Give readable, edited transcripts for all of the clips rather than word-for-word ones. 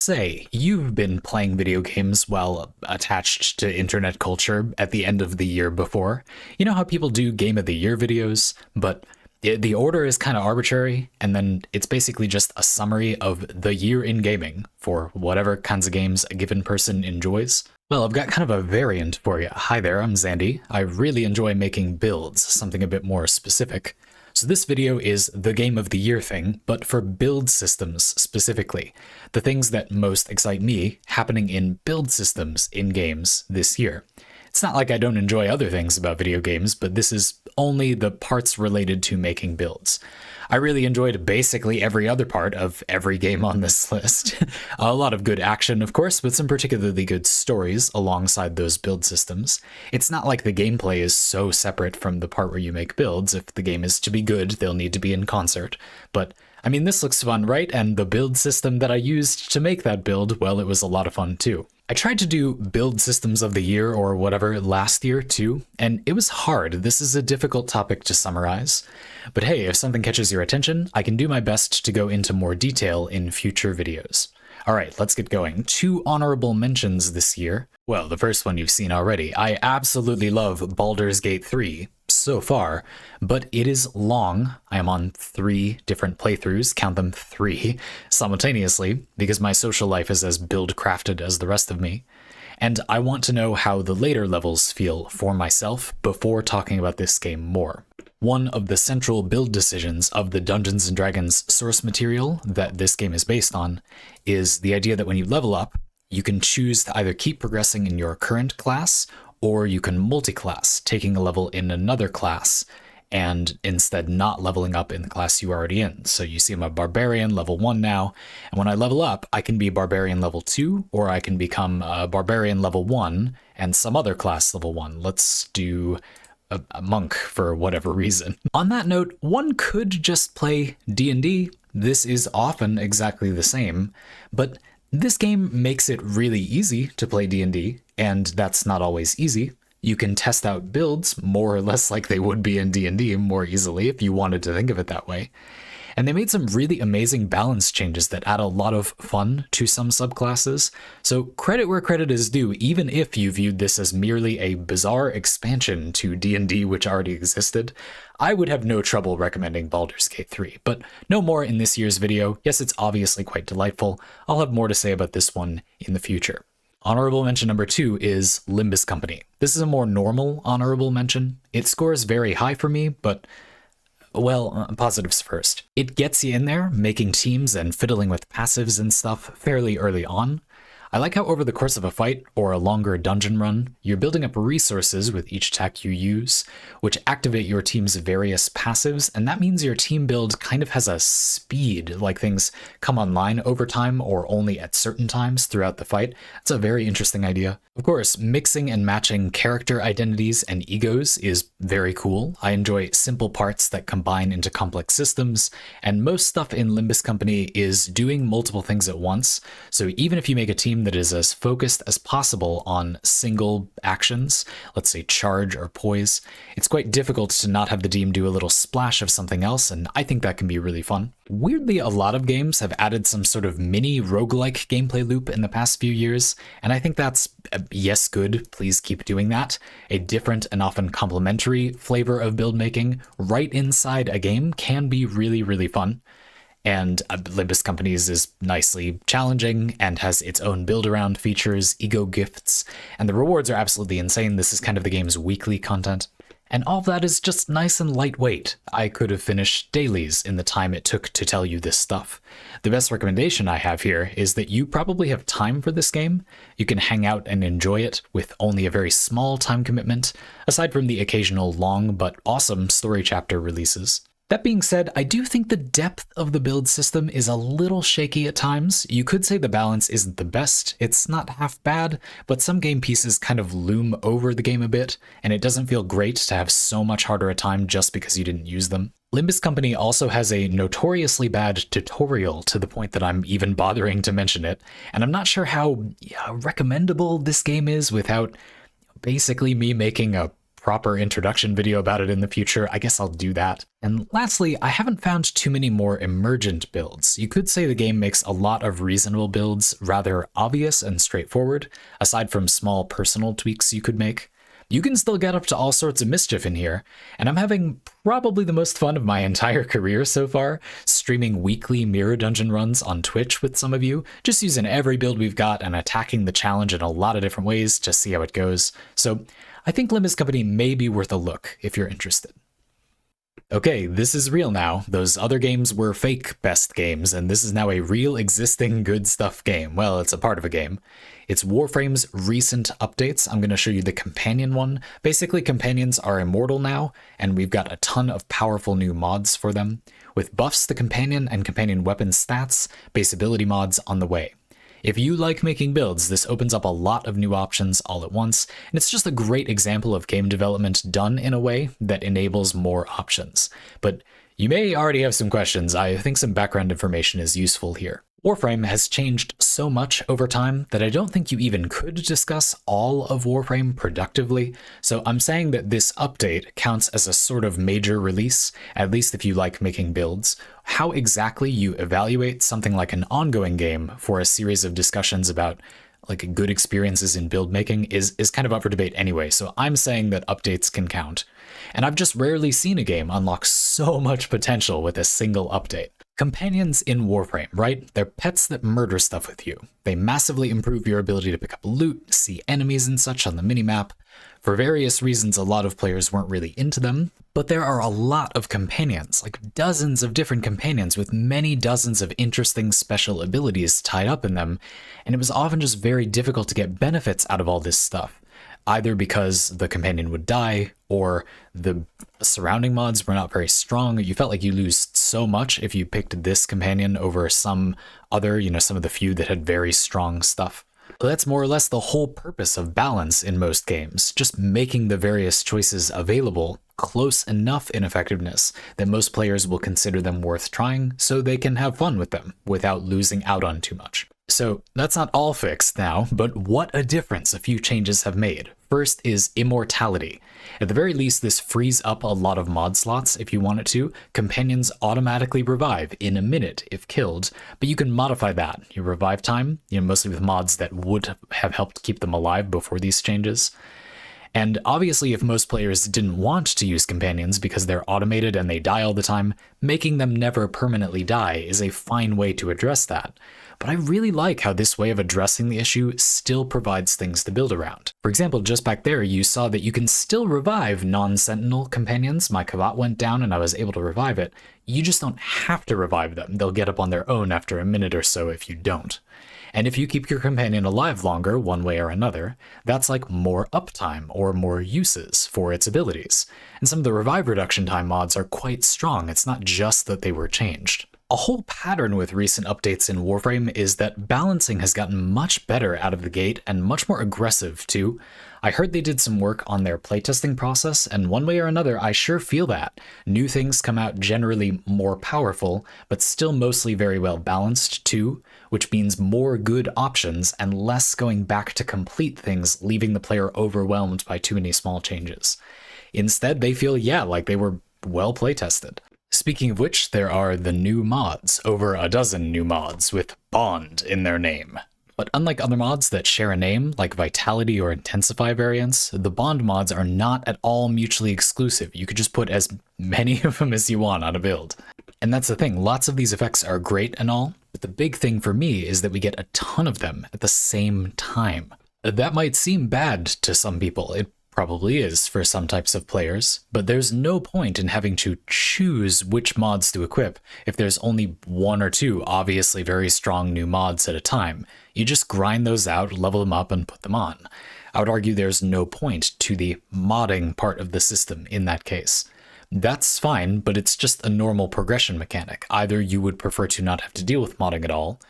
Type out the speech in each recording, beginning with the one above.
Say, you've been playing video games while attached to internet culture at the end of the year before. You know how people do Game of the Year videos, but the order is kind of arbitrary, and then it's basically just a summary of the year in gaming for whatever kinds of games a given person enjoys. Well, I've got kind of a variant for you. Hi there, I'm Xandy. I really enjoy making builds, something a bit more specific. So this video is the Game of the Year thing, but for build systems specifically. The things that most excite me happening in build systems in games this year. It's not like I don't enjoy other things about video games, but this is only the parts related to making builds. I really enjoyed basically every other part of every game on this list. A lot of good action, of course, but some particularly good stories alongside those build systems. It's not like the gameplay is so separate from the part where you make builds. If the game is to be good, they'll need to be in concert. But, I mean, this looks fun, right? And the build system that I used to make that build, well, it was a lot of fun too. I tried to do build systems of the year or whatever last year too, and it was hard. This is a difficult topic to summarize. But hey, if something catches your attention, I can do my best to go into more detail in future videos. All right, let's get going. 2 honorable mentions this year. Well, the first one you've seen already. I absolutely love Baldur's Gate 3 so far, but it is long. I am on 3 different playthroughs, count them 3, simultaneously, because my social life is as build-crafted as the rest of me. And I want to know how the later levels feel for myself before talking about this game more. One of the central build decisions of the Dungeons & Dragons source material that this game is based on is the idea that when you level up, you can choose to either keep progressing in your current class, or you can multi-class, taking a level in another class, and instead not leveling up in the class you are already in. So you see I'm a Barbarian level 1 now, and when I level up, I can be Barbarian level 2, or I can become a Barbarian level 1 and some other class level 1. Let's do a monk for whatever reason. On that note, one could just play D&D. This is often exactly the same, but this game makes it really easy to play D&D, and that's not always easy. You can test out builds more or less like they would be in D&D more easily if you wanted to think of it that way. And they made some really amazing balance changes that add a lot of fun to some subclasses. So credit where credit is due, even if you viewed this as merely a bizarre expansion to D&D which already existed, I would have no trouble recommending Baldur's Gate 3, but no more in this year's video. Yes, it's obviously quite delightful. I'll have more to say about this one in the future. Honorable mention number 2 is Limbus Company. This is a more normal honorable mention. It scores very high for me, but well, positives first. It gets you in there, making teams and fiddling with passives and stuff fairly early on. I like how over the course of a fight or a longer dungeon run, you're building up resources with each attack you use, which activate your team's various passives, and that means your team build kind of has a speed, like things come online over time or only at certain times throughout the fight. It's a very interesting idea. Of course, mixing and matching character identities and egos is very cool. I enjoy simple parts that combine into complex systems, and most stuff in Limbus Company is doing multiple things at once, so even if you make a team that is as focused as possible on single actions, let's say charge or poise, it's quite difficult to not have the team do a little splash of something else, and I think that can be really fun. Weirdly, a lot of games have added some sort of mini roguelike gameplay loop in the past few years, and I think that's, yes, good, please keep doing that. A different and often complementary flavor of build making right inside a game can be really, really fun. And Limbus Company's is nicely challenging and has its own build-around features, ego gifts, and the rewards are absolutely insane. This is kind of the game's weekly content. And all of that is just nice and lightweight. I could have finished dailies in the time it took to tell you this stuff. The best recommendation I have here is that you probably have time for this game. You can hang out and enjoy it with only a very small time commitment, aside from the occasional long but awesome story chapter releases. That being said, I do think the depth of the build system is a little shaky at times. You could say the balance isn't the best. It's not half bad, but some game pieces kind of loom over the game a bit, and it doesn't feel great to have so much harder a time just because you didn't use them. Limbus Company also has a notoriously bad tutorial to the point that I'm even bothering to mention it, and I'm not sure how recommendable this game is without basically me making a proper introduction video about it in the future, I guess I'll do that. And lastly, I haven't found too many more emergent builds. You could say the game makes a lot of reasonable builds rather obvious and straightforward, aside from small personal tweaks you could make. You can still get up to all sorts of mischief in here, and I'm having probably the most fun of my entire career so far, streaming weekly mirror dungeon runs on Twitch with some of you, just using every build we've got and attacking the challenge in a lot of different ways to see how it goes. So I think Limbus Company may be worth a look if you're interested. Okay, this is real now. Those other games were fake best games, and this is now a real existing good stuff game. Well, it's a part of a game. It's Warframe's recent updates. I'm going to show you the companion one. Basically, companions are immortal now, and we've got a ton of powerful new mods for them, with buffs to companion and companion weapon stats, base ability mods on the way. If you like making builds, this opens up a lot of new options all at once, and it's just a great example of game development done in a way that enables more options. But you may already have some questions. I think some background information is useful here. Warframe has changed so much over time that I don't think you even could discuss all of Warframe productively, so I'm saying that this update counts as a sort of major release, at least if you like making builds. How exactly you evaluate something like an ongoing game for a series of discussions about like good experiences in build making is kind of up for debate anyway, so I'm saying that updates can count. And I've just rarely seen a game unlock so much potential with a single update. Companions in Warframe, right? They're pets that murder stuff with you. They massively improve your ability to pick up loot, see enemies and such on the minimap. For various reasons, a lot of players weren't really into them, but there are a lot of companions, like dozens of different companions with many dozens of interesting special abilities tied up in them, and it was often just very difficult to get benefits out of all this stuff, either because the companion would die or the surrounding mods were not very strong. You felt like you lose so much if you picked this companion over some other, some of the few that had very strong stuff. That's more or less the whole purpose of balance in most games, just making the various choices available close enough in effectiveness that most players will consider them worth trying so they can have fun with them without losing out on too much. So that's not all fixed now, but what a difference a few changes have made. First is immortality. At the very least, this frees up a lot of mod slots if you want it to. Companions automatically revive in a minute if killed, but you can modify that. Your revive time, mostly with mods that would have helped keep them alive before these changes. And obviously, if most players didn't want to use companions because they're automated and they die all the time, making them never permanently die is a fine way to address that. But I really like how this way of addressing the issue still provides things to build around. For example, just back there, you saw that you can still revive non-sentinel companions. My Kavat went down and I was able to revive it. You just don't have to revive them. They'll get up on their own after a minute or so if you don't. And if you keep your companion alive longer, one way or another, that's like more uptime or more uses for its abilities. And some of the revive reduction time mods are quite strong. It's not just that they were changed. A whole pattern with recent updates in Warframe is that balancing has gotten much better out of the gate and much more aggressive too. I heard they did some work on their playtesting process, and one way or another I sure feel that. New things come out generally more powerful, but still mostly very well balanced too, which means more good options and less going back to complete things, leaving the player overwhelmed by too many small changes. Instead, they feel, like they were well playtested. Speaking of which, there are the new mods, over a dozen new mods with Bond in their name. But unlike other mods that share a name, like Vitality or Intensify variants, the Bond mods are not at all mutually exclusive. You could just put as many of them as you want on a build. And that's the thing, lots of these effects are great and all, but the big thing for me is that we get a ton of them at the same time. That might seem bad to some people. It probably is for some types of players, but there's no point in having to choose which mods to equip if there's only one or two obviously very strong new mods at a time. You just grind those out, level them up, and put them on. I would argue there's no point to the modding part of the system in that case. That's fine, but it's just a normal progression mechanic. Either you would prefer to not have to deal with modding at all,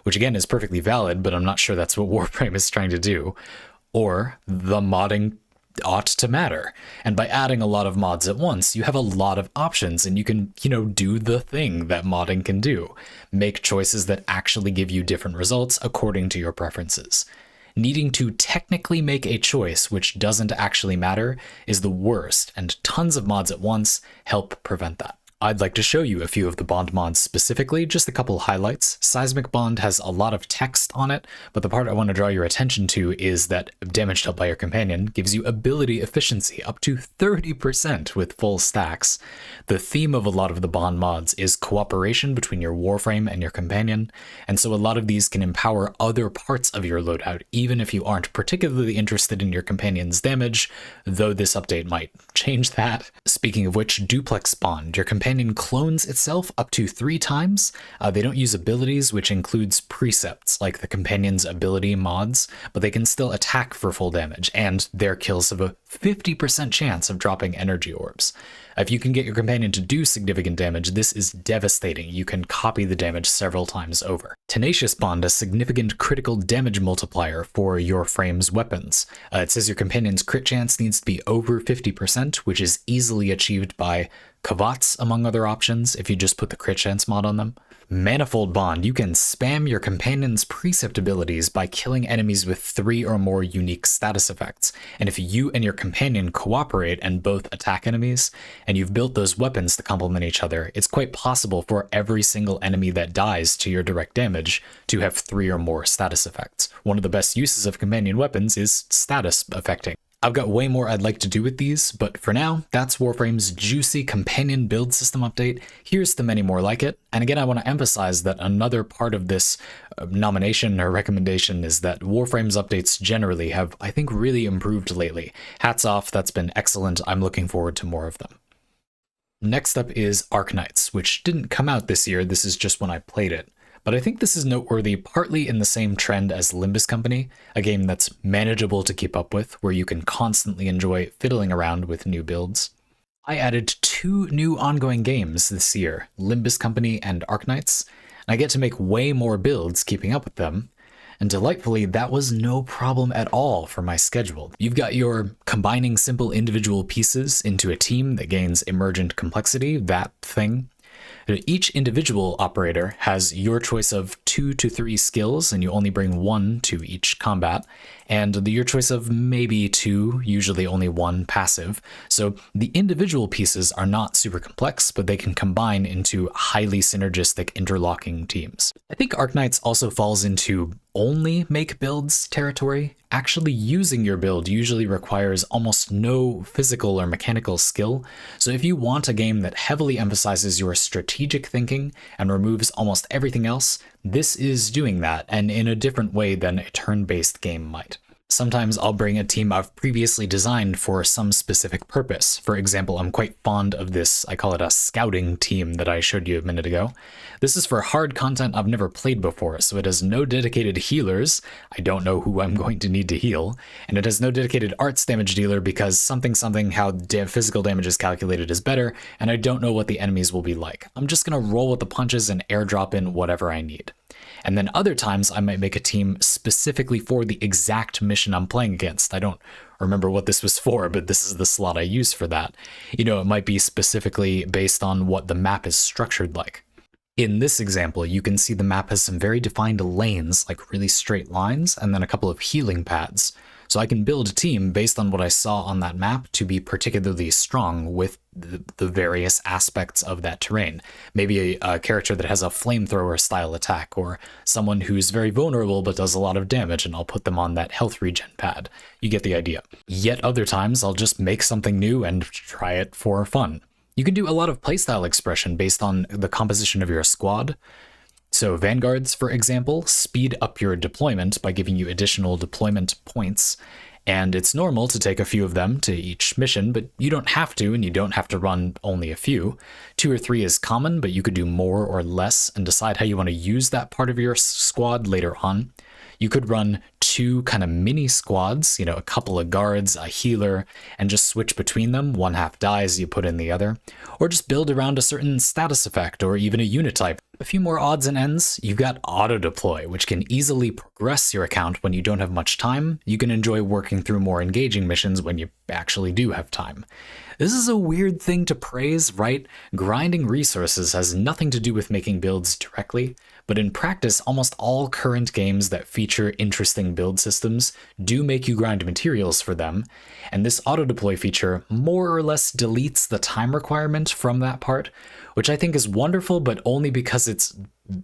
which again is perfectly valid, but I'm not sure that's what Warframe is trying to do, or the modding ought to matter. And by adding a lot of mods at once, you have a lot of options and you can, do the thing that modding can do. Make choices that actually give you different results according to your preferences. Needing to technically make a choice which doesn't actually matter is the worst, and tons of mods at once help prevent that. I'd like to show you a few of the bond mods specifically, just a couple highlights. Seismic Bond has a lot of text on it, but the part I want to draw your attention to is that damage dealt by your companion gives you ability efficiency up to 30% with full stacks. The theme of a lot of the bond mods is cooperation between your Warframe and your companion, and so a lot of these can empower other parts of your loadout, even if you aren't particularly interested in your companion's damage, though this update might change that. Speaking of which, Duplex Bond, your companion clones itself up to 3 times. They don't use abilities, which includes precepts like the companion's ability mods, but they can still attack for full damage, and their kills have a 50% chance of dropping energy orbs. If you can get your companion to do significant damage, this is devastating. You can copy the damage several times over. Tenacious Bond, a significant critical damage multiplier for your frame's weapons. It says your companion's crit chance needs to be over 50%, which is easily achieved by Kavats, among other options, if you just put the crit chance mod on them. Manifold Bond, you can spam your companion's precept abilities by killing enemies with 3 or more unique status effects, and if you and your companion cooperate and both attack enemies, and you've built those weapons to complement each other, it's quite possible for every single enemy that dies to your direct damage to have 3 or more status effects. One of the best uses of companion weapons is status affecting. I've got way more I'd like to do with these, but for now, that's Warframe's juicy companion build system update. Here's to many more like it. And again, I want to emphasize that another part of this nomination or recommendation is that Warframe's updates generally have, I think, really improved lately. Hats off, that's been excellent. I'm looking forward to more of them. Next up is Arknights, which didn't come out this year. This is just when I played it. But I think this is noteworthy partly in the same trend as Limbus Company, a game that's manageable to keep up with, where you can constantly enjoy fiddling around with new builds. I added 2 new ongoing games this year, Limbus Company and Arknights, and I get to make way more builds keeping up with them, and delightfully, that was no problem at all for my schedule. You've got your combining simple individual pieces into a team that gains emergent complexity, that thing. Each individual operator has your choice of 2 to 3 skills, and you only bring 1 to each combat, and your choice of maybe 2, usually only 1 passive. So the individual pieces are not super complex, but they can combine into highly synergistic interlocking teams. I think Arknights also falls into only make builds territory. Actually using your build usually requires almost no physical or mechanical skill, so if you want a game that heavily emphasizes your strategic thinking and removes almost everything else, this is doing that, and in a different way than a turn-based game might. Sometimes I'll bring a team I've previously designed for some specific purpose. For example, I'm quite fond of this, I call it a scouting team that I showed you a minute ago. This is for hard content I've never played before, so it has no dedicated healers. I don't know who I'm going to need to heal. And it has no dedicated arts damage dealer because something how physical damage is calculated is better, and I don't know what the enemies will be like. I'm just gonna roll with the punches and airdrop in whatever I need. And then other times I might make a team specifically for the exact mission I'm playing against. I don't remember what this was for, but this is the slot I use for that. You know, it might be specifically based on what the map is structured like. In this example, you can see the map has some very defined lanes, like really straight lines, and then a couple of healing paths. So I can build a team based on what I saw on that map to be particularly strong with the various aspects of that terrain. Maybe a character that has a flamethrower style attack, or someone who's very vulnerable but does a lot of damage, and I'll put them on that health regen pad. You get the idea. Yet other times I'll just make something new and try it for fun. You can do a lot of playstyle expression based on the composition of your squad. So Vanguards, for example, speed up your deployment by giving you additional deployment points, and it's normal to take a few of them to each mission, but you don't have to, and you don't have to run only a few. 2 or 3 is common, but you could do more or less and decide how you want to use that part of your squad later on. You could run 2 kind of mini squads, you know, a couple of guards, a healer, and just switch between them. One half dies, you put in the other. Or just build around a certain status effect or even a unit type. A few more odds and ends. You've got auto deploy, which can easily progress your account when you don't have much time. You can enjoy working through more engaging missions when you actually do have time. This is a weird thing to praise, right? Grinding resources has nothing to do with making builds directly, but in practice, almost all current games that feature interesting build systems do make you grind materials for them, and this auto-deploy feature more or less deletes the time requirement from that part, which I think is wonderful, but only because it's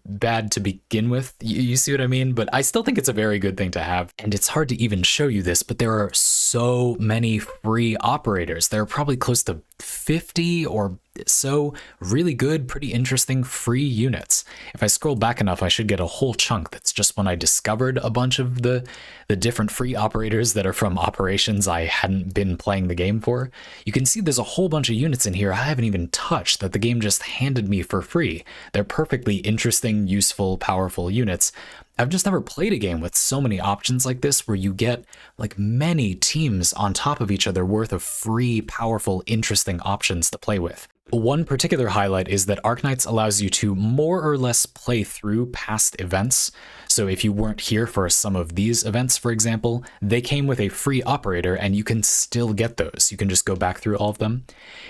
bad to begin with. You see what I mean? But I still think it's a very good thing to have. And it's hard to even show you this, but there are so many free operators. There are probably close to 50 or so really good, pretty interesting free units. If I scroll back enough, I should get a whole chunk that's just when I discovered a bunch of the different free operators that are from operations I hadn't been playing the game for. You can see there's a whole bunch of units in here I haven't even touched that the game just handed me for free. They're perfectly interesting, useful, powerful units. I've just never played a game with so many options like this where you get like many teams on top of each other worth of free, powerful, interesting options to play with. One particular highlight is that Arknights allows you to more or less play through past events. So if you weren't here for some of these events, for example, they came with a free operator and you can still get those. You can just go back through all of them.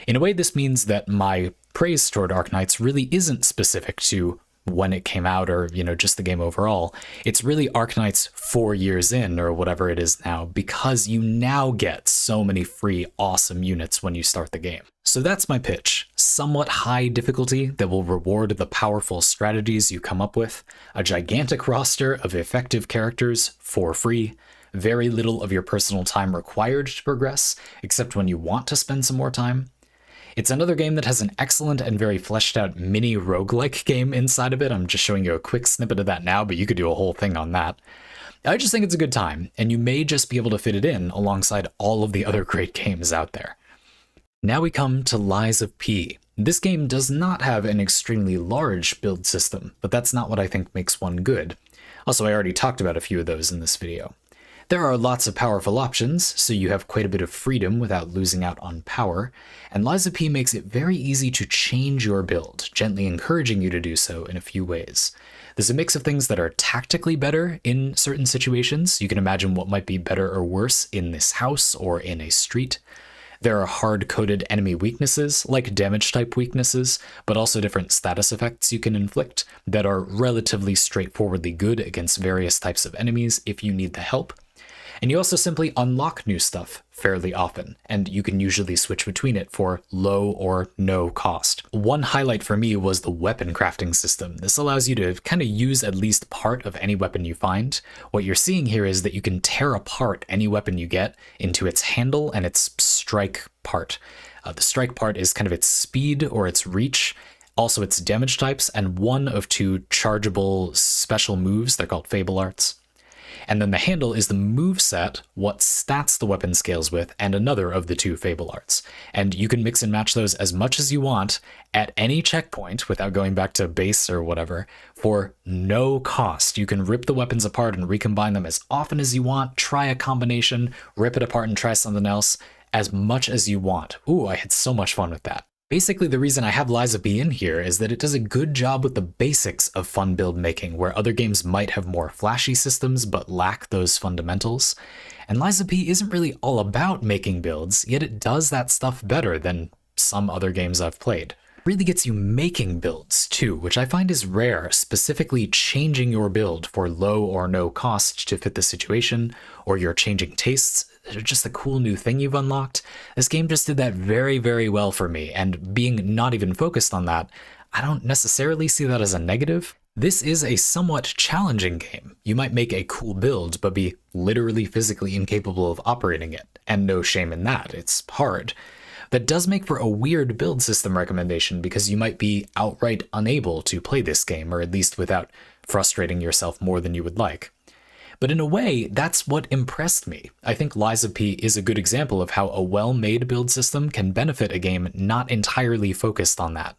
In a way, this means that my praise toward Arknights really isn't specific to when it came out or, just the game overall. It's really Arknights 4 years in or whatever it is now, because you now get so many free awesome units when you start the game. So that's my pitch. Somewhat high difficulty that will reward the powerful strategies you come up with, a gigantic roster of effective characters for free, very little of your personal time required to progress, except when you want to spend some more time. It's another game that has an excellent and very fleshed out mini roguelike game inside of it. I'm just showing you a quick snippet of that now, but you could do a whole thing on that. I just think it's a good time, and you may just be able to fit it in alongside all of the other great games out there. Now we come to Lies of P. This game does not have an extremely large build system, but that's not what I think makes one good. Also, I already talked about a few of those in this video. There are lots of powerful options, so you have quite a bit of freedom without losing out on power, and Lies of P makes it very easy to change your build, gently encouraging you to do so in a few ways. There's a mix of things that are tactically better in certain situations. You can imagine what might be better or worse in this house or in a street. There are hard-coded enemy weaknesses, like damage-type weaknesses, but also different status effects you can inflict that are relatively straightforwardly good against various types of enemies if you need the help. And you also simply unlock new stuff fairly often, and you can usually switch between it for low or no cost. One highlight for me was the weapon crafting system. This allows you to kind of use at least part of any weapon you find. What you're seeing here is that you can tear apart any weapon you get into its handle and its strike part. The strike part is kind of its speed or its reach, also its damage types, and one of two chargeable special moves. They're called Fable Arts. And then the handle is the move set, what stats the weapon scales with, and another of the two Fable Arts. And you can mix and match those as much as you want at any checkpoint without going back to base or whatever for no cost. You can rip the weapons apart and recombine them as often as you want, try a combination, rip it apart and try something else as much as you want. Ooh, I had so much fun with that. Basically, the reason I have Lies of P in here is that it does a good job with the basics of fun build making, where other games might have more flashy systems but lack those fundamentals. And Lies of P isn't really all about making builds, yet it does that stuff better than some other games I've played. It really gets you making builds too, which I find is rare, specifically changing your build for low or no cost to fit the situation, or you're changing tastes. Just a cool new thing you've unlocked. This game just did that very, very well for me, and being not even focused on that, I don't necessarily see that as a negative. This is a somewhat challenging game. You might make a cool build, but be literally physically incapable of operating it, and no shame in that, it's hard. That does make for a weird build system recommendation, because you might be outright unable to play this game, or at least without frustrating yourself more than you would like. But in a way, that's what impressed me. I think Lies of P is a good example of how a well-made build system can benefit a game not entirely focused on that.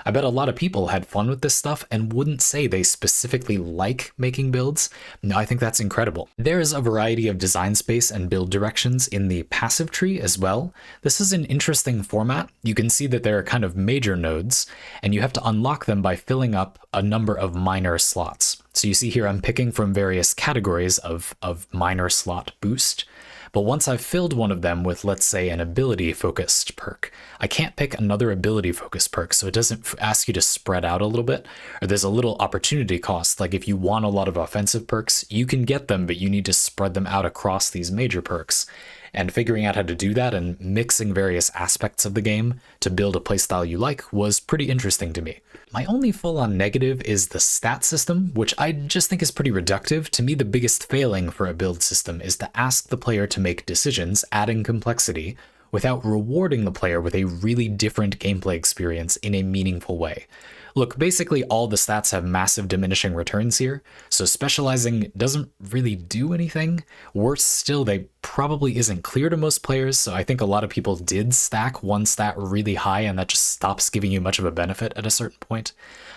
I bet a lot of people had fun with this stuff and wouldn't say they specifically like making builds. No, I think that's incredible. There's a variety of design space and build directions in the passive tree as well. This is an interesting format. You can see that there are kind of major nodes, and you have to unlock them by filling up a number of minor slots. So you see here I'm picking from various categories of minor slot boost. But once I've filled one of them with, let's say, an ability-focused perk, I can't pick another ability-focused perk, so it doesn't ask you to spread out a little bit, or there's a little opportunity cost. Like if you want a lot of offensive perks, you can get them, but you need to spread them out across these major perks. And figuring out how to do that and mixing various aspects of the game to build a playstyle you like was pretty interesting to me. My only full-on negative is the stat system, which I just think is pretty reductive. To me, the biggest failing for a build system is to ask the player to make decisions, adding complexity, without rewarding the player with a really different gameplay experience in a meaningful way. Look, basically all the stats have massive diminishing returns here, so specializing doesn't really do anything. Worse still, they probably isn't clear to most players, so I think a lot of people did stack one stat really high and that just stops giving you much of a benefit at a certain point.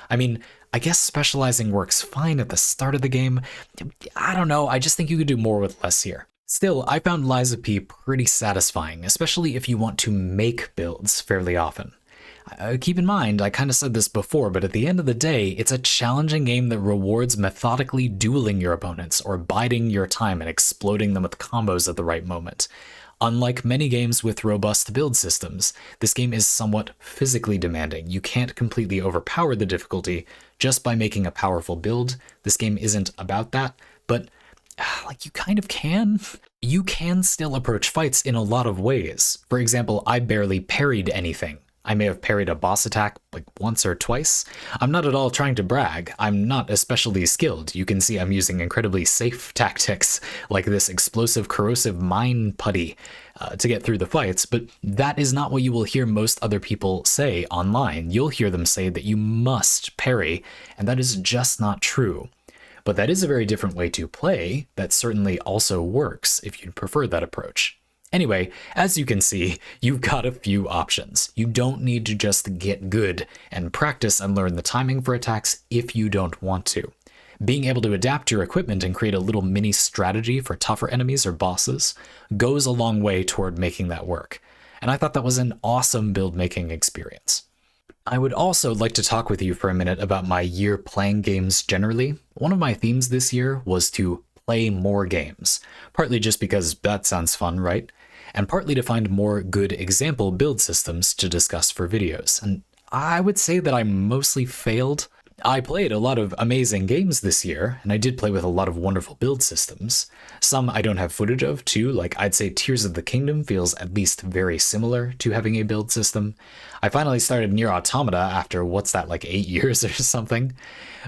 I mean, I guess specializing works fine at the start of the game. I don't know, I just think you could do more with less here. Still, I found Lies of P pretty satisfying, especially if you want to make builds fairly often. Keep in mind, I kind of said this before, but at the end of the day, it's a challenging game that rewards methodically dueling your opponents or biding your time and exploding them with combos at the right moment. Unlike many games with robust build systems, this game is somewhat physically demanding. You can't completely overpower the difficulty just by making a powerful build. This game isn't about that, but like you kind of can. You can still approach fights in a lot of ways. For example, I barely parried anything. I may have parried a boss attack like once or twice. I'm not at all trying to brag. I'm not especially skilled. You can see I'm using incredibly safe tactics like this explosive corrosive mine putty to get through the fights, but that is not what you will hear most other people say online. You'll hear them say that you must parry, and that is just not true. But that is a very different way to play that certainly also works if you'd prefer that approach. Anyway, as you can see, you've got a few options. You don't need to just get good and practice and learn the timing for attacks if you don't want to. Being able to adapt your equipment and create a little mini strategy for tougher enemies or bosses goes a long way toward making that work. And I thought that was an awesome build making experience. I would also like to talk with you for a minute about my year playing games generally. One of my themes this year was to play more games, partly just because that sounds fun, right? And partly to find more good example build systems to discuss for videos. And I would say that I mostly failed. I played a lot of amazing games this year, and I did play with a lot of wonderful build systems. Some I don't have footage of too, like I'd say Tears of the Kingdom feels at least very similar to having a build system. I finally started Nier Automata after, what's that, like 8 years or something?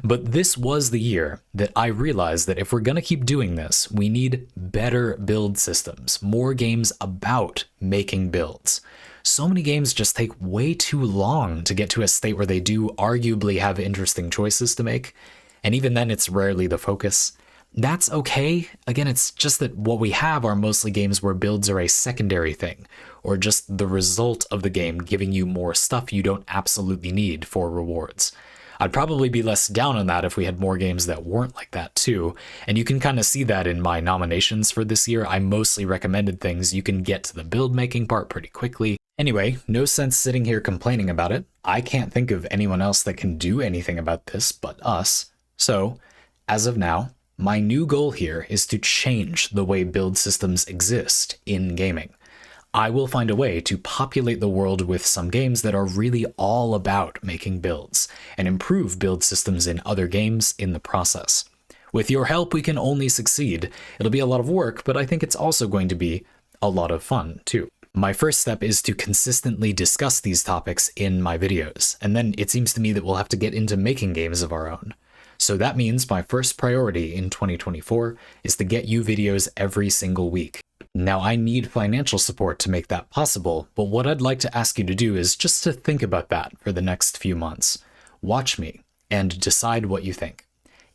But this was the year that I realized that if we're gonna keep doing this, we need better build systems, more games about making builds. So many games just take way too long to get to a state where they do arguably have interesting choices to make, and even then it's rarely the focus. That's okay. Again, it's just that what we have are mostly games where builds are a secondary thing, or just the result of the game giving you more stuff you don't absolutely need for rewards. I'd probably be less down on that if we had more games that weren't like that too, and you can kind of see that in my nominations for this year. I mostly recommended things you can get to the build making part pretty quickly. Anyway, no sense sitting here complaining about it. I can't think of anyone else that can do anything about this but us. So, as of now, my new goal here is to change the way build systems exist in gaming. I will find a way to populate the world with some games that are really all about making builds, and improve build systems in other games in the process. With your help, we can only succeed. It'll be a lot of work, but I think it's also going to be a lot of fun, too. My first step is to consistently discuss these topics in my videos, and then it seems to me that we'll have to get into making games of our own. So that means my first priority in 2024 is to get you videos every single week. Now, I need financial support to make that possible, but what I'd like to ask you to do is just to think about that for the next few months. Watch me and decide what you think.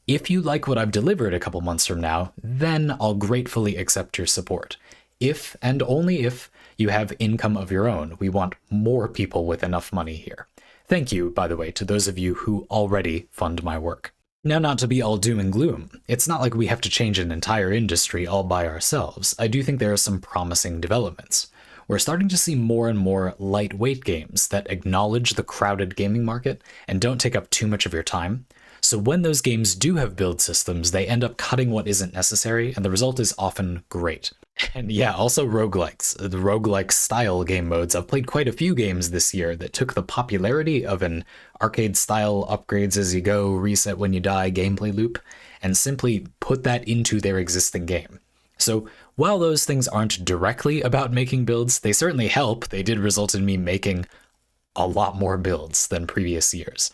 If you like what I've delivered a couple months from now, then I'll gratefully accept your support. If, and only if, you have income of your own. We want more people with enough money here. Thank you, by the way, to those of you who already fund my work. Now, not to be all doom and gloom, it's not like we have to change an entire industry all by ourselves. I do think there are some promising developments. We're starting to see more and more lightweight games that acknowledge the crowded gaming market and don't take up too much of your time. So when those games do have build systems, they end up cutting what isn't necessary, and the result is often great. And yeah, also roguelikes. The roguelike style game modes. I've played quite a few games this year that took the popularity of an arcade style upgrades as you go, reset when you die gameplay loop, and simply put that into their existing game. So while those things aren't directly about making builds, they certainly help. They did result in me making a lot more builds than previous years.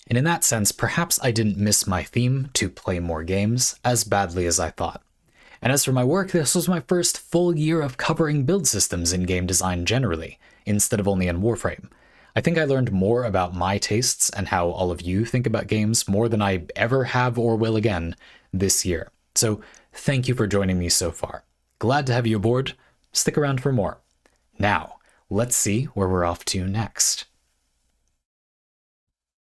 And in that sense, perhaps I didn't miss my theme to play more games as badly as I thought. And as for my work, this was my first full year of covering build systems in game design generally, instead of only in Warframe. I think I learned more about my tastes and how all of you think about games more than I ever have or will again this year. So thank you for joining me so far. Glad to have you aboard. Stick around for more. Now, let's see where we're off to next.